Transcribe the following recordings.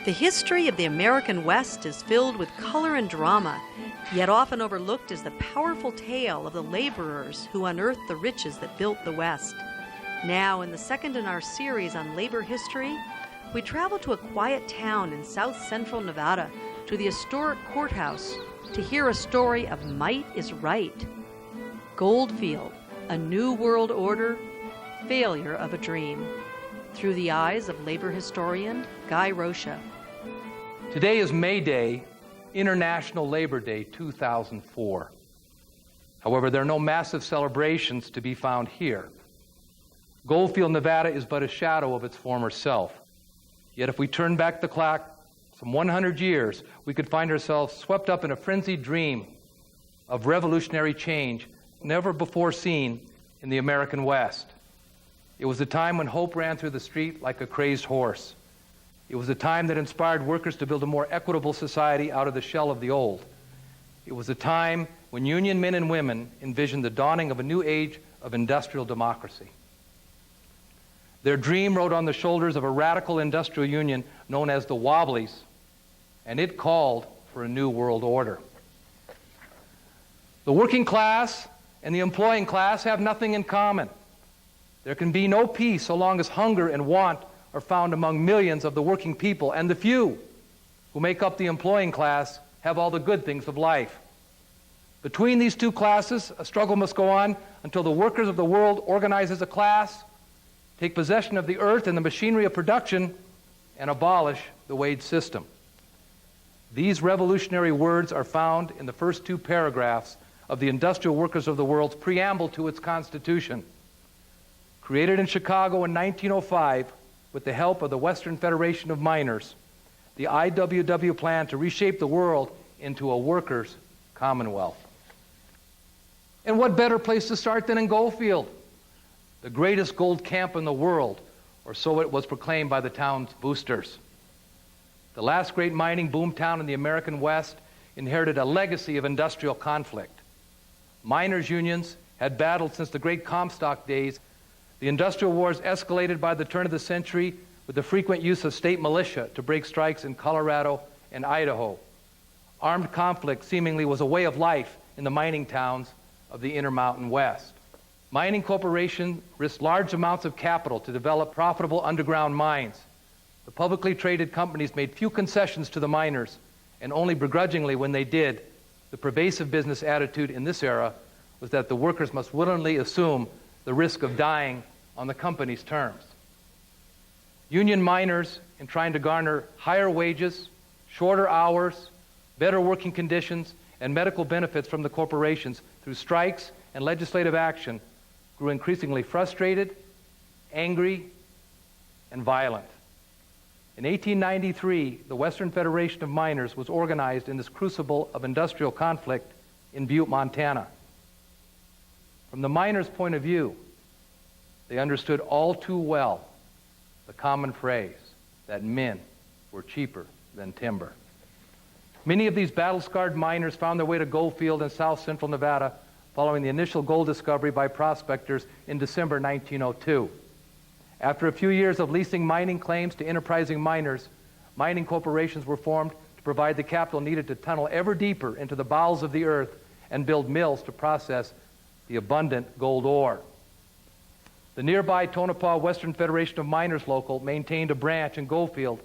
The history of the American West is filled with color and drama, yet often overlooked is the powerful tale of the laborers who unearthed the riches that built the West. Now, in the second in our series on labor history, we travel to a quiet town in south-central Nevada, to the historic courthouse, to hear a story of might is right. Goldfield, a new world order, failure of a dream. Through the eyes of labor historian Guy Rocha. Today is May Day, International Labor Day 2004. However, there are no massive celebrations to be found here. Goldfield, Nevada is but a shadow of its former self. Yet if we turn back the clock some 100 years, we could find ourselves swept up in a frenzied dream of revolutionary change never before seen in the American West. It was a time when hope ran through the street like a crazed horse. It was a time that inspired workers to build a more equitable society out of the shell of the old. It was a time when union men and women envisioned the dawning of a new age of industrial democracy. Their dream rode on the shoulders of a radical industrial union known as the Wobblies, and it called for a new world order. The working class and the employing class have nothing in common. There can be no peace so long as hunger and want are found among millions of the working people, and the few who make up the employing class have all the good things of life. Between these two classes, a struggle must go on until the workers of the world organize as a class, take possession of the earth and the machinery of production, and abolish the wage system. These revolutionary words are found in the first two paragraphs of the Industrial Workers of the World's preamble to its Constitution. Created in Chicago in 1905 with the help of the Western Federation of Miners, the IWW planned to reshape the world into a workers' commonwealth. And what better place to start than in Goldfield, the greatest gold camp in the world, or so it was proclaimed by the town's boosters. The last great mining boomtown in the American West inherited a legacy of industrial conflict. Miners' unions had battled since the great Comstock days. The industrial wars escalated by the turn of the century with the frequent use of state militia to break strikes in Colorado and Idaho. Armed conflict seemingly was a way of life in the mining towns of the Intermountain West. Mining corporations risked large amounts of capital to develop profitable underground mines. The publicly traded companies made few concessions to the miners, and only begrudgingly when they did. The pervasive business attitude in this era was that the workers must willingly assume the risk of dying on the company's terms. Union miners, in trying to garner higher wages, shorter hours, better working conditions, and medical benefits from the corporations through strikes and legislative action, grew increasingly frustrated, angry, and violent. In 1893, the Western Federation of Miners was organized in this crucible of industrial conflict in Butte, Montana. From the miners' point of view, they understood all too well the common phrase that men were cheaper than timber. Many of these battle-scarred miners found their way to Goldfield in south-central Nevada following the initial gold discovery by prospectors in December 1902. After a few years of leasing mining claims to enterprising miners, mining corporations were formed to provide the capital needed to tunnel ever deeper into the bowels of the earth and build mills to process the abundant gold ore. The nearby Tonopah Western Federation of Miners Local maintained a branch in Goldfield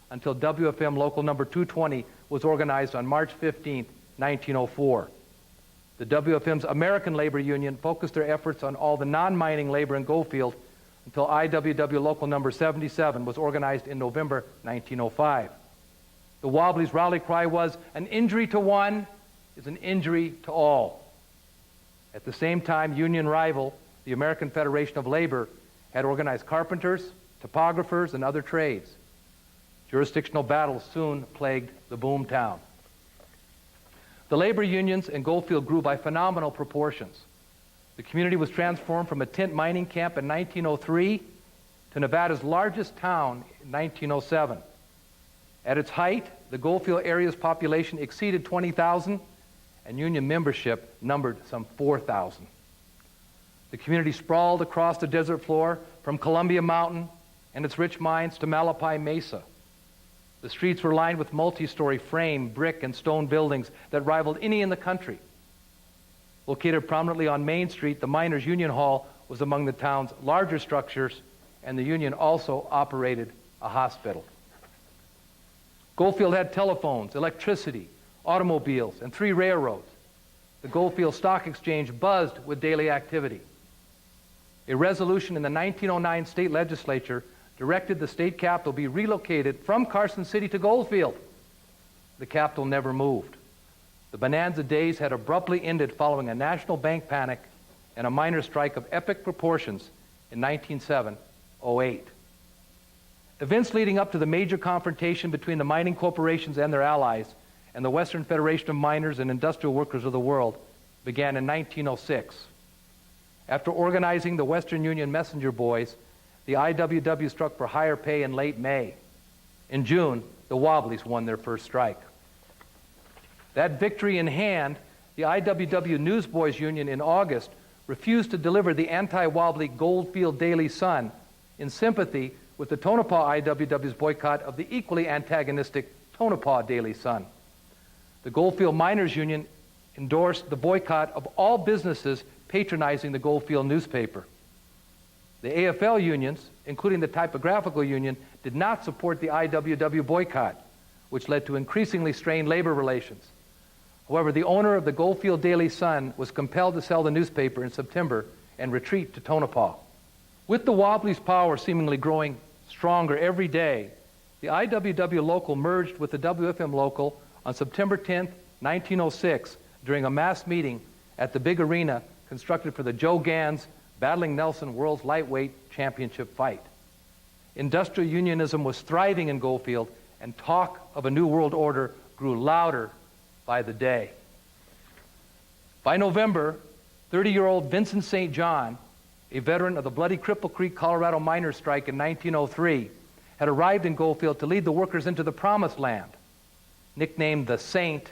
until WFM Local Number 220 was organized on March 15, 1904. The WFM's American Labor Union focused their efforts on all the non-mining labor in Goldfield until IWW Local Number 77 was organized in November 1905. The Wobblies' rally cry was, "An injury to one is an injury to all." At the same time, union rival, the American Federation of Labor, had organized carpenters, topographers, and other trades. Jurisdictional battles soon plagued the boomtown. The labor unions in Goldfield grew by phenomenal proportions. The community was transformed from a tent mining camp in 1903 to Nevada's largest town in 1907. At its height, the Goldfield area's population exceeded 20,000, and union membership numbered some 4,000. The community sprawled across the desert floor from Columbia Mountain and its rich mines to Malapai Mesa. The streets were lined with multi-story frame, brick, and stone buildings that rivaled any in the country. Located prominently on Main Street, the Miners' Union Hall was among the town's larger structures, and the union also operated a hospital. Goldfield had telephones, electricity, automobiles, and 3 railroads. The Goldfield Stock Exchange buzzed with daily activity. A resolution in the 1909 state legislature directed the state capital be relocated from Carson City to Goldfield. The capital never moved. The bonanza days had abruptly ended following a national bank panic and a miners' strike of epic proportions in 1907-08. Events leading up to the major confrontation between the mining corporations and their allies and the Western Federation of Miners and Industrial Workers of the World began in 1906. After organizing the Western Union Messenger Boys, the IWW struck for higher pay in late May. In June, the Wobblies won their first strike. That victory in hand, the IWW Newsboys Union in August refused to deliver the anti-Wobbly Goldfield Daily Sun in sympathy with the Tonopah IWW's boycott of the equally antagonistic Tonopah Daily Sun. The Goldfield Miners Union endorsed the boycott of all businesses patronizing the Goldfield newspaper. The AFL unions, including the typographical union, did not support the IWW boycott, which led to increasingly strained labor relations. However, the owner of the Goldfield Daily Sun was compelled to sell the newspaper in September and retreat to Tonopah. With the Wobblies' power seemingly growing stronger every day, the IWW local merged with the WFM local on September 10, 1906, during a mass meeting at the big arena constructed for the Joe Gans Battling Nelson World's Lightweight Championship fight. Industrial unionism was thriving in Goldfield, and talk of a new world order grew louder by the day. By November, 30-year-old Vincent St. John, a veteran of the Bloody Cripple Creek, Colorado miners' strike in 1903, had arrived in Goldfield to lead the workers into the Promised Land. Nicknamed the Saint,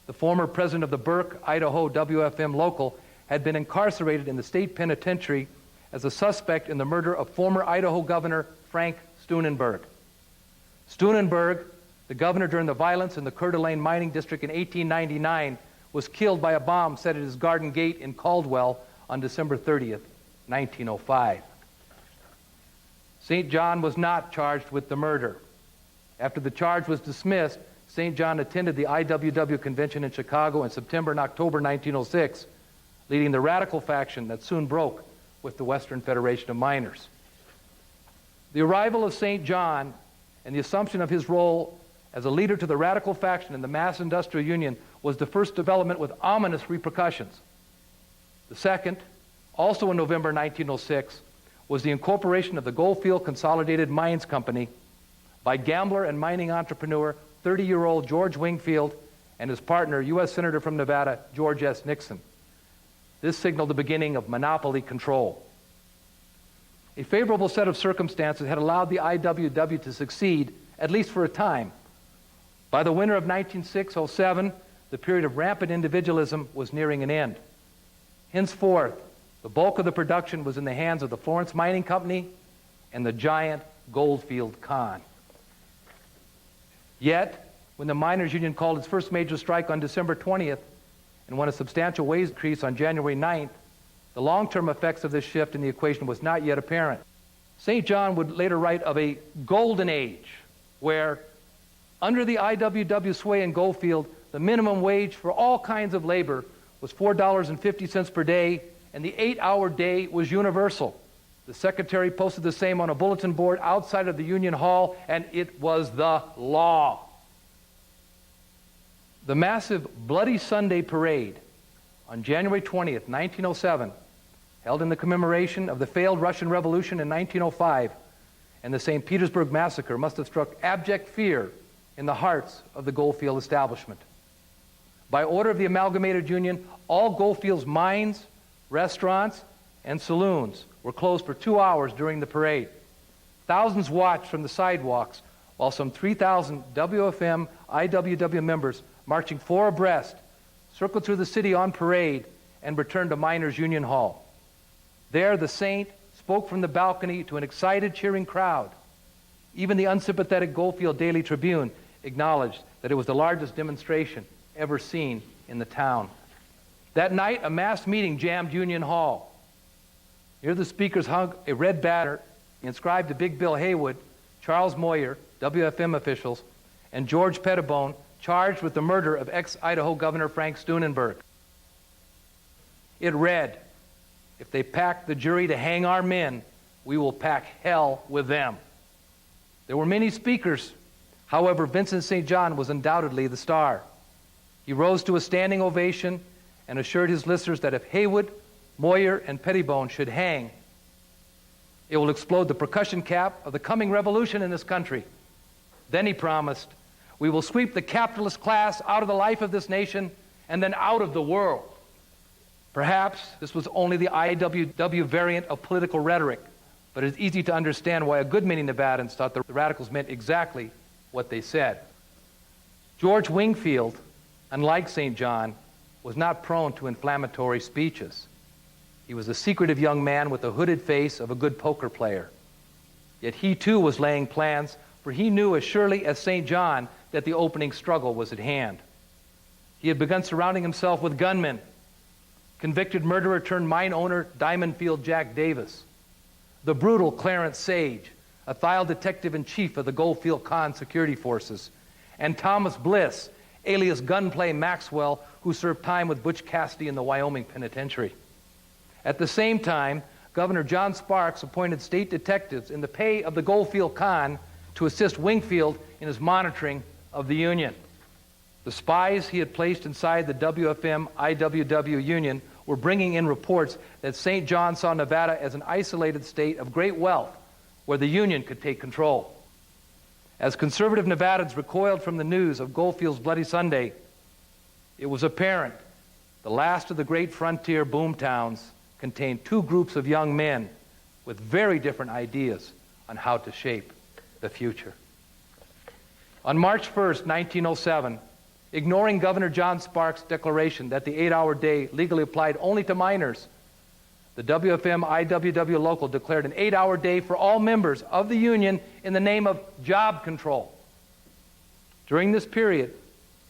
the former president of the Burke, Idaho WFM local had been incarcerated in the state penitentiary as a suspect in the murder of former Idaho Governor Frank Steunenberg. Steunenberg, the governor during the violence in the Coeur d'Alene mining district in 1899, was killed by a bomb set at his garden gate in Caldwell on December 30th, 1905. St. John was not charged with the murder. After the charge was dismissed, St. John attended the IWW convention in Chicago in September and October 1906, leading the radical faction that soon broke with the Western Federation of Miners. The arrival of St. John and the assumption of his role as a leader to the radical faction in the Mass Industrial Union was the first development with ominous repercussions. The second, also in November 1906, was the incorporation of the Goldfield Consolidated Mines Company by gambler and mining entrepreneur 30-year-old George Wingfield and his partner, U.S. Senator from Nevada, George S. Nixon. This signaled the beginning of monopoly control. A favorable set of circumstances had allowed the IWW to succeed, at least for a time. By the winter of 1906-07, the period of rampant individualism was nearing an end. Henceforth, the bulk of the production was in the hands of the Florence Mining Company and the giant Goldfield Con. Yet, when the miners' union called its first major strike on December 20th and won a substantial wage increase on January 9th, the long-term effects of this shift in the equation was not yet apparent. St. John would later write of a golden age where, under the IWW sway in Goldfield, the minimum wage for all kinds of labor was $4.50 per day, and the 8-hour day was universal. The secretary posted the same on a bulletin board outside of the Union Hall, and it was the law. The massive Bloody Sunday parade on January 20th, 1907, held in the commemoration of the failed Russian Revolution in 1905 and the St. Petersburg Massacre, must have struck abject fear in the hearts of the Goldfield establishment. By order of the Amalgamated Union, all Goldfield's mines, restaurants, and saloons were closed for 2 hours during the parade. Thousands watched from the sidewalks while some 3,000 WFM IWW members marching 4 abreast circled through the city on parade and returned to Miners' Union Hall. There, the Saint spoke from the balcony to an excited, cheering crowd. Even the unsympathetic Goldfield Daily Tribune acknowledged that it was the largest demonstration ever seen in the town. That night, a mass meeting jammed Union Hall. Near the speakers hung a red banner inscribed to Big Bill Haywood, Charles Moyer, WFM officials, and George Pettibone, charged with the murder of ex-Idaho Governor Frank Steunenberg. It read, "If they pack the jury to hang our men, we will pack hell with them." There were many speakers. However, Vincent St. John was undoubtedly the star. He rose to a standing ovation and assured his listeners that if Haywood, Moyer, and Pettibone should hang, it will explode the percussion cap of the coming revolution in this country. Then he promised, "We will sweep the capitalist class out of the life of this nation and then out of the world." Perhaps this was only the IWW variant of political rhetoric, but it's easy to understand why a good many Nevadans thought the radicals meant exactly what they said. George Wingfield, unlike St. John, was not prone to inflammatory speeches. He was a secretive young man with the hooded face of a good poker player. Yet he too was laying plans, for he knew as surely as St. John that the opening struggle was at hand. He had begun surrounding himself with gunmen, convicted murderer turned mine owner Diamond Field Jack Davis, the brutal Clarence Sage, a Thiel detective-in-chief of the Goldfield Con security forces, and Thomas Bliss, alias Gunplay Maxwell, who served time with Butch Cassidy in the Wyoming penitentiary. At the same time, Governor John Sparks appointed state detectives in the pay of the Goldfield Con to assist Wingfield in his monitoring of the Union. The spies he had placed inside the WFM-IWW Union were bringing in reports that St. John saw Nevada as an isolated state of great wealth where the Union could take control. As conservative Nevadans recoiled from the news of Goldfield's Bloody Sunday, it was apparent the last of the great frontier boomtowns contained two groups of young men with very different ideas on how to shape the future. On March 1st, 1907, ignoring Governor John Sparks' declaration that the 8-hour day legally applied only to miners, the WFM-IWW local declared an 8-hour day for all members of the Union in the name of job control. During this period,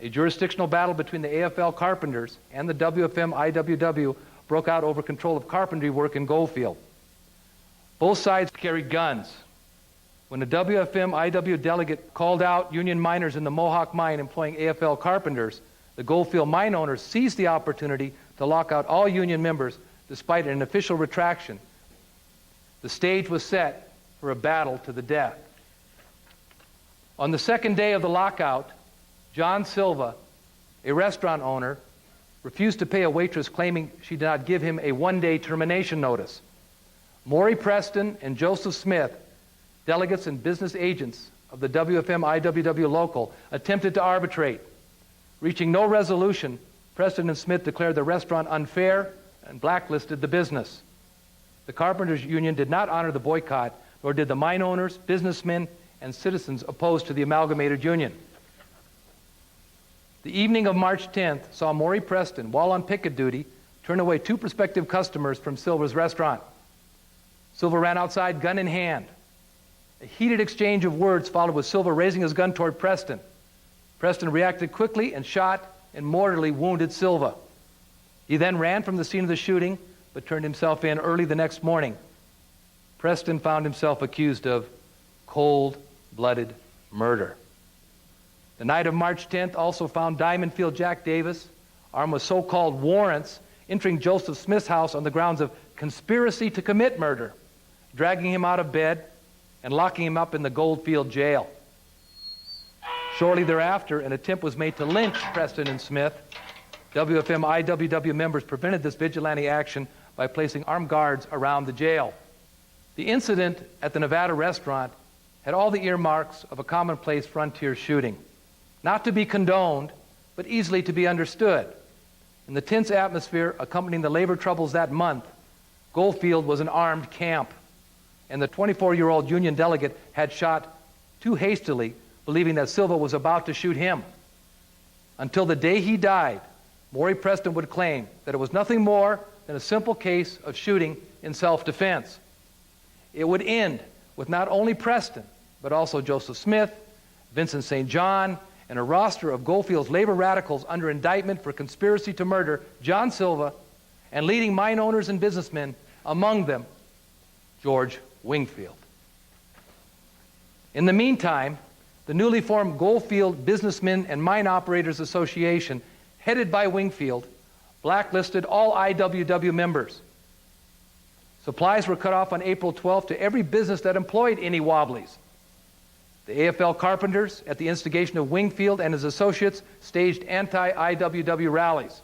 a jurisdictional battle between the AFL carpenters and the WFM-IWW broke out over control of carpentry work in Goldfield. Both sides carried guns. When a WFM-IW delegate called out Union miners in the Mohawk mine employing AFL carpenters, the Goldfield mine owners seized the opportunity to lock out all Union members despite an official retraction. The stage was set for a battle to the death. On the second day of the lockout, John Silva, a restaurant owner, refused to pay a waitress claiming she did not give him a one-day termination notice. Maury Preston and Joseph Smith, delegates and business agents of the WFM-IWW local, attempted to arbitrate. Reaching no resolution, Preston and Smith declared the restaurant unfair and blacklisted the business. The Carpenters Union did not honor the boycott, nor did the mine owners, businessmen, and citizens opposed to the amalgamated union. The evening of March 10th saw Maury Preston, while on picket duty, turn away two prospective customers from Silva's restaurant. Silva ran outside, gun in hand. A heated exchange of words followed with Silva raising his gun toward Preston. Preston reacted quickly and shot and mortally wounded Silva. He then ran from the scene of the shooting, but turned himself in early the next morning. Preston found himself accused of cold-blooded murder. The night of March 10th also found Diamond Field Jack Davis, armed with so-called warrants, entering Joseph Smith's house on the grounds of conspiracy to commit murder, dragging him out of bed and locking him up in the Goldfield jail. Shortly thereafter, an attempt was made to lynch Preston and Smith. WFM-IWW members prevented this vigilante action by placing armed guards around the jail. The incident at the Nevada restaurant had all the earmarks of a commonplace frontier shooting, not to be condoned, but easily to be understood. In the tense atmosphere accompanying the labor troubles that month, Goldfield was an armed camp, and the 24-year-old Union delegate had shot too hastily, believing that Silva was about to shoot him. Until the day he died, Maury Preston would claim that it was nothing more than a simple case of shooting in self-defense. It would end with not only Preston, but also Joseph Smith, Vincent St. John, and a roster of Goldfield's labor radicals under indictment for conspiracy to murder John Silva and leading mine owners and businessmen, among them George Wingfield. In the meantime, the newly formed Goldfield Businessmen and Mine Operators Association, headed by Wingfield, blacklisted all IWW members. Supplies were cut off on April 12th to every business that employed any Wobblies. The AFL Carpenters, at the instigation of Wingfield and his associates, staged anti-IWW rallies.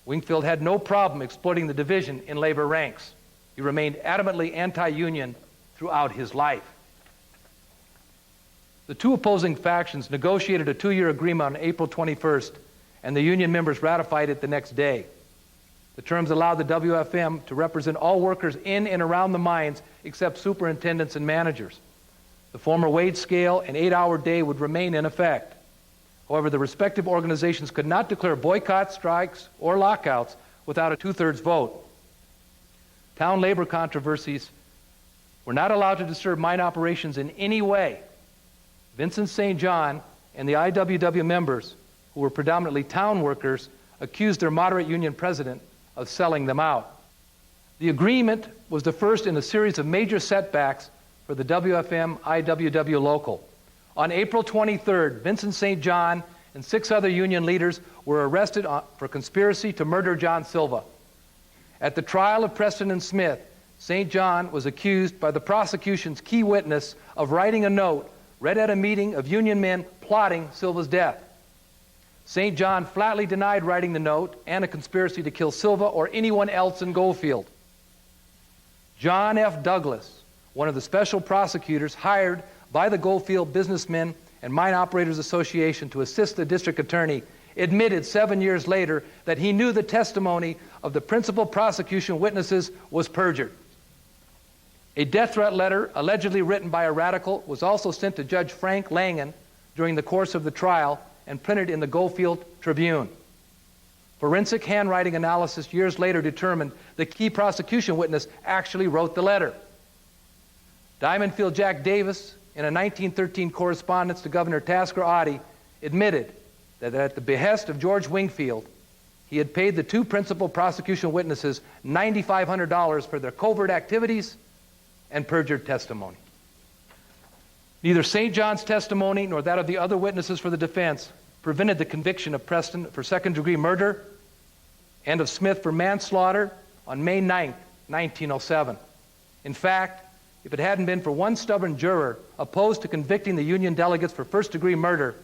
Wingfield had no problem exploiting the division in labor ranks. He remained adamantly anti-union throughout his life. The two opposing factions negotiated a 2-year agreement on April 21st, and the union members ratified it the next day. The terms allowed the WFM to represent all workers in and around the mines except superintendents and managers. The former wage scale and 8-hour day would remain in effect. However, the respective organizations could not declare boycotts, strikes, or lockouts without a 2/3 vote. Town labor controversies were not allowed to disturb mine operations in any way. Vincent St. John and the IWW members, who were predominantly town workers, accused their moderate union president of selling them out. The agreement was the first in a series of major setbacks for the WFM-IWW local. On April 23rd, Vincent St. John and 6 other union leaders were arrested for conspiracy to murder John Silva. At the trial of Preston and Smith, St. John was accused by the prosecution's key witness of writing a note read at a meeting of union men plotting Silva's death. St. John flatly denied writing the note and a conspiracy to kill Silva or anyone else in Goldfield. John F. Douglas, one of the special prosecutors hired by the Goldfield Businessmen and Mine Operators Association to assist the district attorney, admitted 7 years later that he knew the testimony of the principal prosecution witnesses was perjured. A death threat letter, allegedly written by a radical, was also sent to Judge Frank Langen during the course of the trial and printed in the Goldfield Tribune. Forensic handwriting analysis years later determined the key prosecution witness actually wrote the letter. Diamondfield Jack Davis, in a 1913 correspondence to Governor Tasker Oddie, admitted that at the behest of George Wingfield, he had paid the 2 principal prosecution witnesses $9,500 for their covert activities and perjured testimony. Neither St. John's testimony nor that of the other witnesses for the defense prevented the conviction of Preston for second-degree murder and of Smith for manslaughter on May 9, 1907. In fact, if it hadn't been for one stubborn juror opposed to convicting the Union delegates for first-degree murder,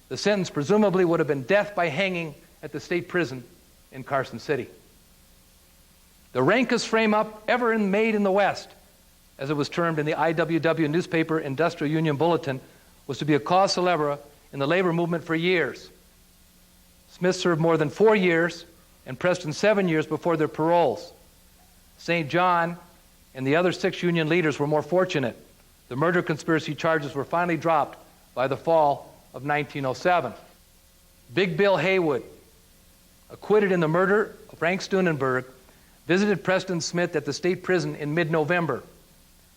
the sentence presumably would have been death by hanging at the state prison in Carson City. The rankest frame-up ever made in the West, as it was termed in the IWW newspaper Industrial Union Bulletin, was to be a cause célèbre in the labor movement for years. Smith served more than 4 years and Preston 7 years before their paroles. St. John and the other 6 union leaders were more fortunate. The murder conspiracy charges were finally dropped by the fall of 1907. Big Bill Haywood, acquitted in the murder of Frank Steunenberg, visited Preston Smith at the state prison in mid-November.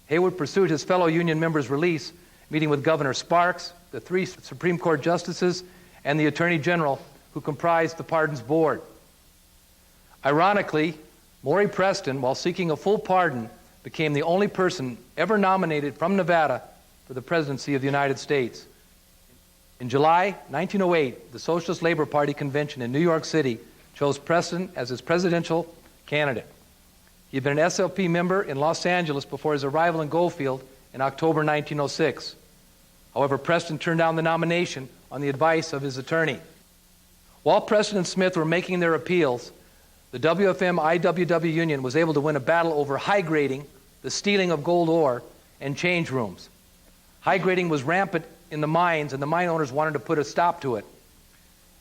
Haywood pursued his fellow union members' release, meeting with Governor Sparks, the 3 Supreme Court justices, and the Attorney General, who comprised the pardons board. Ironically, Maury Preston, while seeking a full pardon, became the only person ever nominated from Nevada for the presidency of the United States. In July 1908, the Socialist Labor Party convention in New York City chose Preston as its presidential candidate. He had been an SLP member in Los Angeles before his arrival in Goldfield in October 1906. However, Preston turned down the nomination on the advice of his attorney. While Preston and Smith were making their appeals, the WFM-IWW union was able to win a battle over high grading, the stealing of gold ore, and change rooms. High grading was rampant in the mines, and the mine owners wanted to put a stop to it.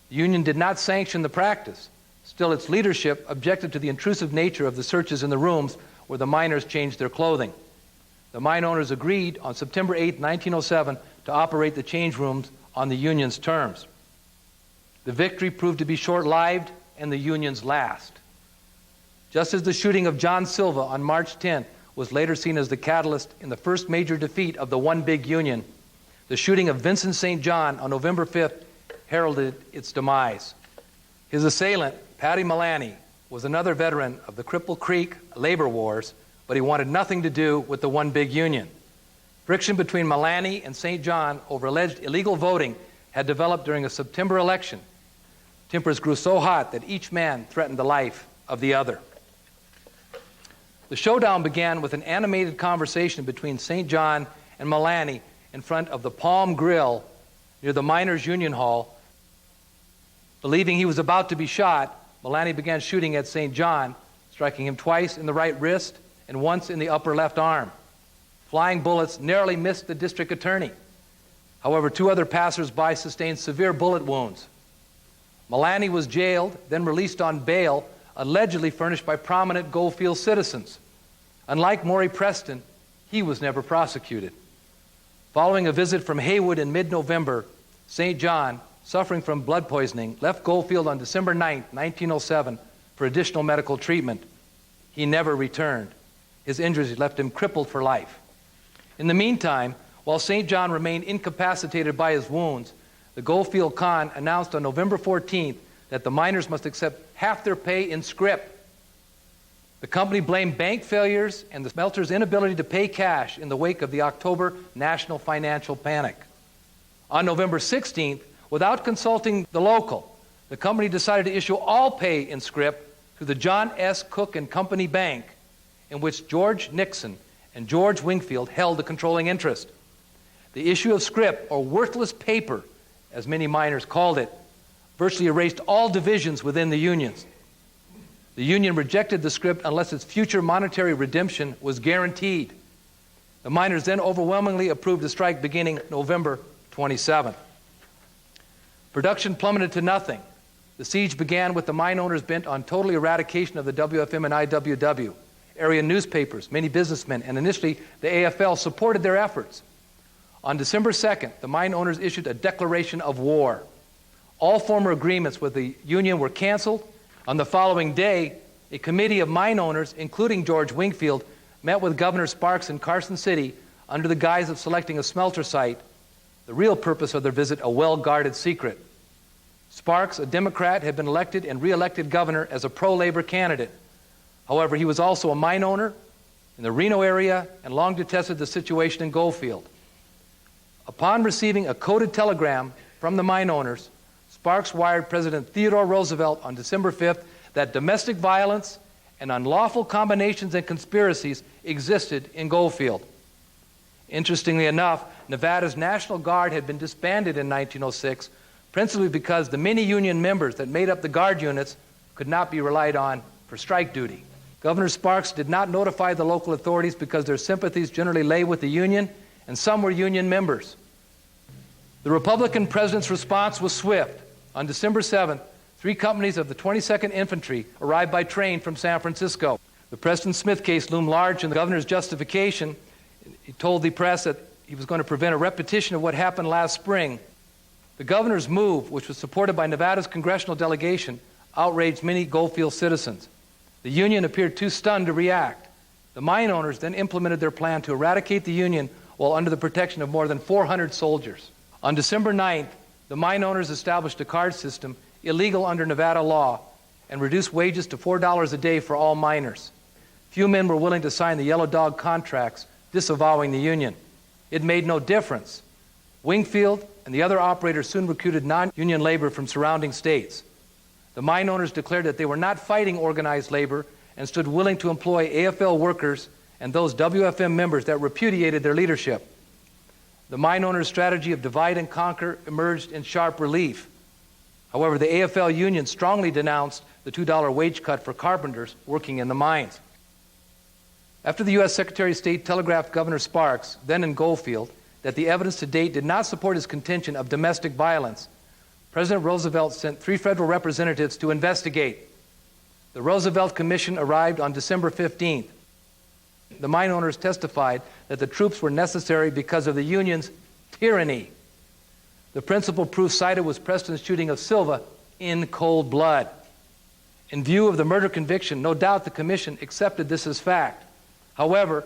The union did not sanction the practice. Still, its leadership objected to the intrusive nature of the searches in the rooms where the miners changed their clothing. The mine owners agreed on September 8, 1907, to operate the change rooms on the union's terms. The victory proved to be short-lived and the union's last. Just as the shooting of John Silva on March 10th was later seen as the catalyst in the first major defeat of the one big union. The shooting of Vincent St. John on November 5th heralded its demise. His assailant, Paddy Mullaney, was another veteran of the Cripple Creek labor wars, but he wanted nothing to do with the one big union. Friction between Mullaney and St. John over alleged illegal voting had developed during a September election. Tempers grew so hot that each man threatened the life of the other. The showdown began with an animated conversation between St. John and Mullaney in front of the Palm Grill near the Miners' Union Hall. Believing he was about to be shot, Mullaney began shooting at St. John, striking him twice in the right wrist and once in the upper left arm. Flying bullets narrowly missed the district attorney. However, 2 other passers-by sustained severe bullet wounds. Mullaney was jailed, then released on bail, allegedly furnished by prominent Goldfield citizens. Unlike Maury Preston, he was never prosecuted. Following a visit from Haywood in mid-November, St. John, suffering from blood poisoning, left Goldfield on December 9, 1907, for additional medical treatment. He never returned. His injuries left him crippled for life. In the meantime, while St. John remained incapacitated by his wounds, the Goldfield Con announced on November 14th that the miners must accept half their pay in scrip. The company blamed bank failures and the smelter's inability to pay cash in the wake of the October national financial panic. On November 16th, without consulting the local, the company decided to issue all pay in scrip to the John S. Cook and Company Bank, in which George Nixon and George Wingfield held the controlling interest. The issue of scrip, or worthless paper, as many miners called it, virtually erased all divisions within the unions. The union rejected the scrip unless its future monetary redemption was guaranteed. The miners then overwhelmingly approved the strike beginning November 27th. Production plummeted to nothing. The siege began with the mine owners bent on total eradication of the WFM and IWW. Area newspapers, many businessmen, and initially the AFL supported their efforts. On December 2nd, the mine owners issued a declaration of war. All former agreements with the union were canceled. On the following day, a committee of mine owners, including George Wingfield, met with Governor Sparks in Carson City under the guise of selecting a smelter site, the real purpose of their visit a well-guarded secret. Sparks, a Democrat, had been elected and re-elected governor as a pro-labor candidate. However, he was also a mine owner in the Reno area and long detested the situation in Goldfield. Upon receiving a coded telegram from the mine owners, Sparks wired President Theodore Roosevelt on December 5th that domestic violence and unlawful combinations and conspiracies existed in Goldfield. Interestingly enough, Nevada's National Guard had been disbanded in 1906, principally because the many union members that made up the Guard units could not be relied on for strike duty. Governor Sparks did not notify the local authorities because their sympathies generally lay with the union, and some were union members. The Republican president's response was swift. On December 7th, 3 companies of the 22nd Infantry arrived by train from San Francisco. The Preston Smith case loomed large in the governor's justification. He told the press that he was going to prevent a repetition of what happened last spring. The governor's move, which was supported by Nevada's congressional delegation, outraged many Goldfield citizens. The union appeared too stunned to react. The mine owners then implemented their plan to eradicate the union while under the protection of more than 400 soldiers. On December 9th, the mine owners established a card system illegal under Nevada law and reduced wages to $4 a day for all miners. Few men were willing to sign the Yellow Dog contracts, disavowing the union. It made no difference. Wingfield and the other operators soon recruited non-union labor from surrounding states. The mine owners declared that they were not fighting organized labor and stood willing to employ AFL workers and those WFM members that repudiated their leadership. The mine owners' strategy of divide and conquer emerged in sharp relief. However, the AFL union strongly denounced the $2 wage cut for carpenters working in the mines. After the U.S. Secretary of State telegraphed Governor Sparks, then in Goldfield, that the evidence to date did not support his contention of domestic violence, President Roosevelt sent 3 federal representatives to investigate. The Roosevelt Commission arrived on December 15th. The mine owners testified that the troops were necessary because of the union's tyranny. The principal proof cited was Preston's shooting of Silva in cold blood. In view of the murder conviction, no doubt the commission accepted this as fact. However,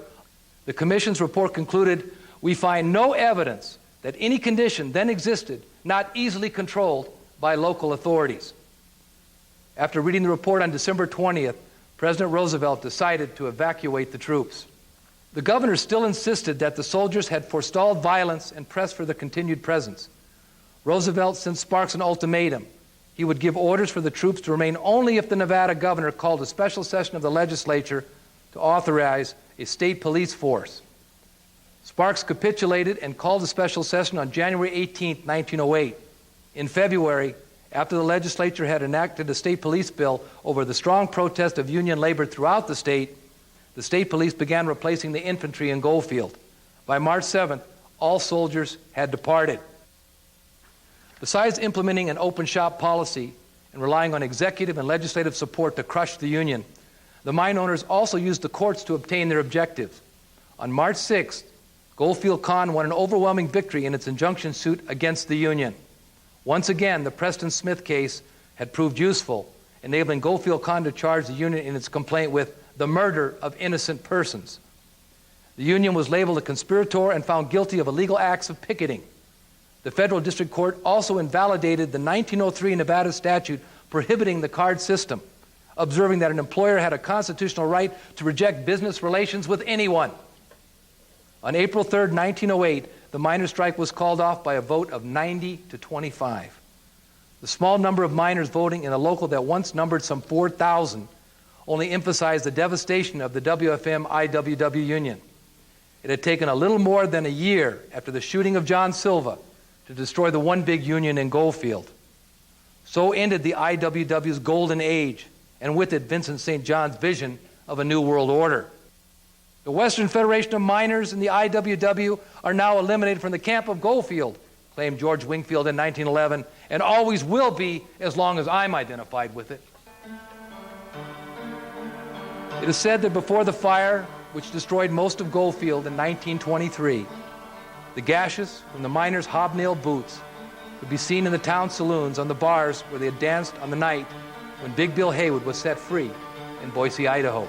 the Commission's report concluded, "We find no evidence that any condition then existed not easily controlled by local authorities." After reading the report on December 20th, President Roosevelt decided to evacuate the troops. The governor still insisted that the soldiers had forestalled violence and pressed for their continued presence. Roosevelt sent Sparks an ultimatum. He would give orders for the troops to remain only if the Nevada governor called a special session of the legislature to authorize a state police force. Sparks capitulated and called a special session on January 18, 1908. In February, after the legislature had enacted a state police bill over the strong protest of union labor throughout the state police began replacing the infantry in Goldfield. By March 7th, all soldiers had departed. Besides implementing an open shop policy and relying on executive and legislative support to crush the union, the mine owners also used the courts to obtain their objectives. On March 6th, Goldfield Con won an overwhelming victory in its injunction suit against the union. Once again, the Preston Smith case had proved useful, enabling Goldfield Con to charge the union in its complaint with the murder of innocent persons. The union was labeled a conspirator and found guilty of illegal acts of picketing. The federal district court also invalidated the 1903 Nevada statute prohibiting the card system, observing that an employer had a constitutional right to reject business relations with anyone. On April 3, 1908, the miners' strike was called off by a vote of 90 to 25. The small number of miners voting in a local that once numbered some 4,000 only emphasized the devastation of the WFM-IWW union. It had taken a little more than a year after the shooting of John Silva to destroy the one big union in Goldfield. So ended the IWW's golden age, and with it Vincent St. John's vision of a new world order. The Western Federation of Miners and the IWW are now eliminated from the camp of Goldfield, claimed George Wingfield in 1911, and always will be as long as I'm identified with it. It is said that before the fire, which destroyed most of Goldfield in 1923, the gashes from the miners' hobnail boots could be seen in the town saloons on the bars where they had danced on the night when Big Bill Haywood was set free in Boise, Idaho.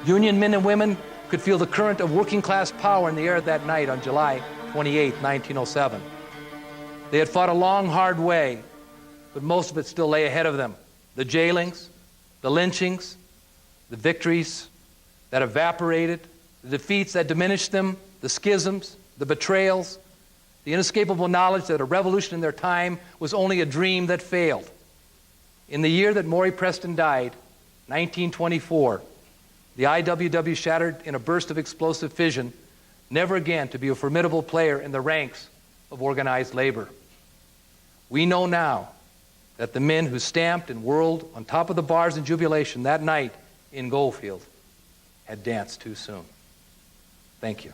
Union men and women could feel the current of working-class power in the air that night on July 28, 1907. They had fought a long, hard way, but most of it still lay ahead of them. The jailings, the lynchings, the victories that evaporated, the defeats that diminished them, the schisms, the betrayals, the inescapable knowledge that a revolution in their time was only a dream that failed. In the year that Maury Preston died, 1924, the IWW shattered in a burst of explosive fission, never again to be a formidable player in the ranks of organized labor. We know now that the men who stamped and whirled on top of the bars in jubilation that night in Goldfield had danced too soon. Thank you.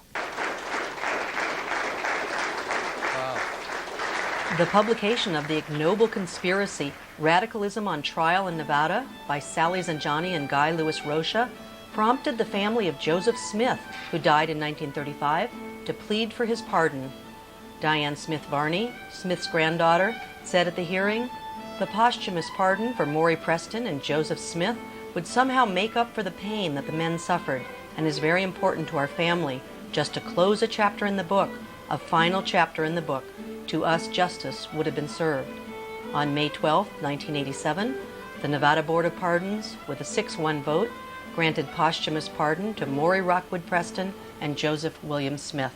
The publication of the ignoble conspiracy, Radicalism on Trial in Nevada, by Sally Zanjani and Guy Rocha, prompted the family of Joseph Smith, who died in 1935, to plead for his pardon. Diane Smith Varney, Smith's granddaughter, said at the hearing, "The posthumous pardon for Maury Preston and Joseph Smith would somehow make up for the pain that the men suffered, and is very important to our family, just to close a chapter in the book, a final chapter in the book. To us, justice would have been served." On May 12, 1987, the Nevada Board of Pardons, with a 6-1 vote, granted posthumous pardon to Maury Rockwood Preston and Joseph William Smith.